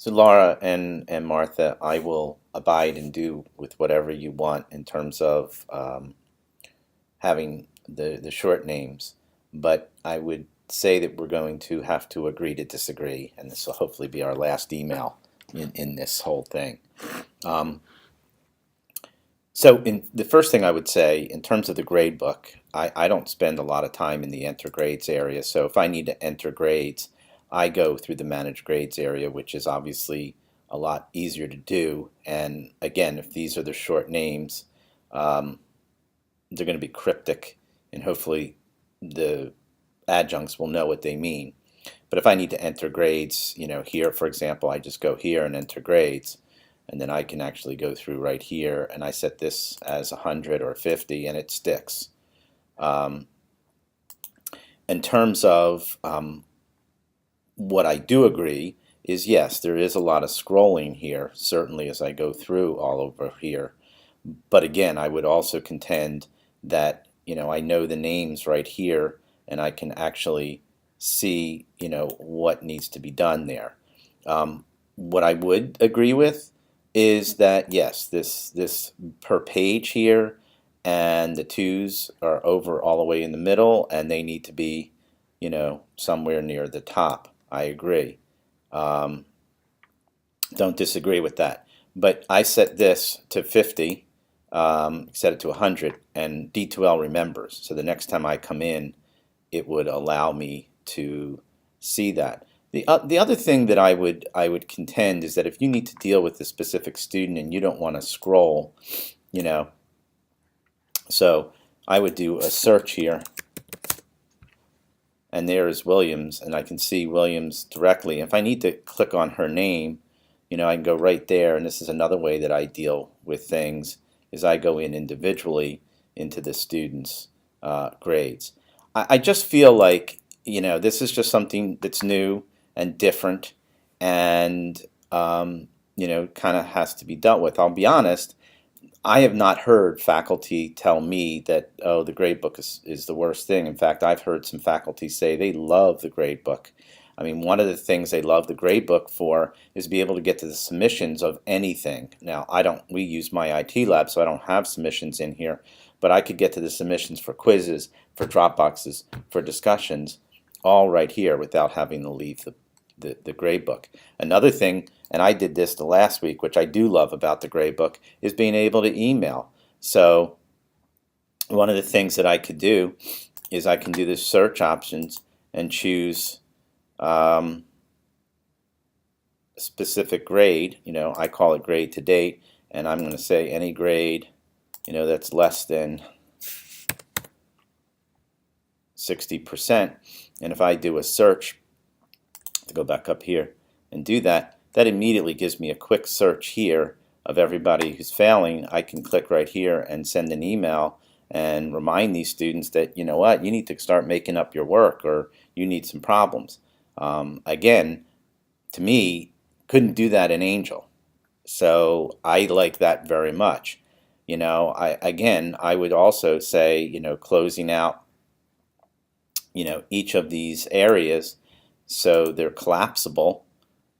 So Laura and Martha, I will abide and do with whatever you want in terms of having the short names, but I would say that we're going to have to agree to disagree, and this will hopefully be our last email in this whole thing. Um, so the first thing I would say in terms of the grade book, I don't spend a lot of time in the enter grades area. So if I need to enter grades, I go through the manage grades area, which is obviously a lot easier to do. And again, if these are the short names, um, they're going to be cryptic, and hopefully the adjuncts will know what they mean. But if I need to enter grades, here, for example, I just go here and enter grades, and then I can actually go through right here, and I set this as 100 or 50, and it sticks. Um, in terms of what I do agree is, yes, there is a lot of scrolling here, certainly as I go through all over here. But again, I would also contend that, I know the names right here, and I can actually see, what needs to be done there. What I would agree with is that, yes, this per page here, and the twos are over all the way in the middle, and they need to be, somewhere near the top. I agree. Um, don't disagree with that. But I set this to 50, set it to 100, and D2L remembers. So the next time I come in, it would allow me to see that. The other thing that I would contend is that if you need to deal with a specific student and you don't want to scroll, you know, so I would do a search here, and there is Williams, and I can see Williams directly. If I need to click on her name, I can go right there, and this is another way that I deal with things, is I go in individually into the students' grades. I just feel like, this is just something that's new and different, and, kind of has to be dealt with. I'll be honest, I have not heard faculty tell me that, oh, the grade book is the worst thing. In fact, I've heard some faculty say they love the grade book. I mean, one of the things they love the grade book for is be able to get to the submissions of anything. Now, we use my IT lab, so I don't have submissions in here, but I could get to the submissions for quizzes, for Dropboxes, for discussions, all right here without having to leave the grade book. Another thing, and I did this the last week, which I do love about the grade book, is being able to email. So one of the things that I could do is I can do the search options and choose a specific grade. I call it grade to date, and I'm going to say any grade, that's less than 60%. And if I do a search, to go back up here and do that, that immediately gives me a quick search here of everybody who's failing. I can click right here and send an email and remind these students that, you know what, you need to start making up your work, or you need some problems. Again, to me, couldn't do that in Angel. So I like that very much. I would also say, closing out, each of these areas so they're collapsible,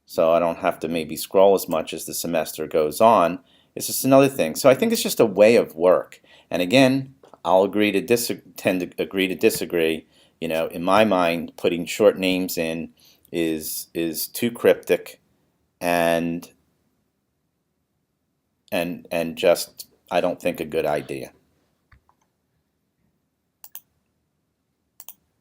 so I don't have to maybe scroll as much as the semester goes on. It's just another thing. So I think it's just a way of work. And again, I'll tend to agree to disagree. In my mind, putting short names in is too cryptic, and just, I don't think, a good idea.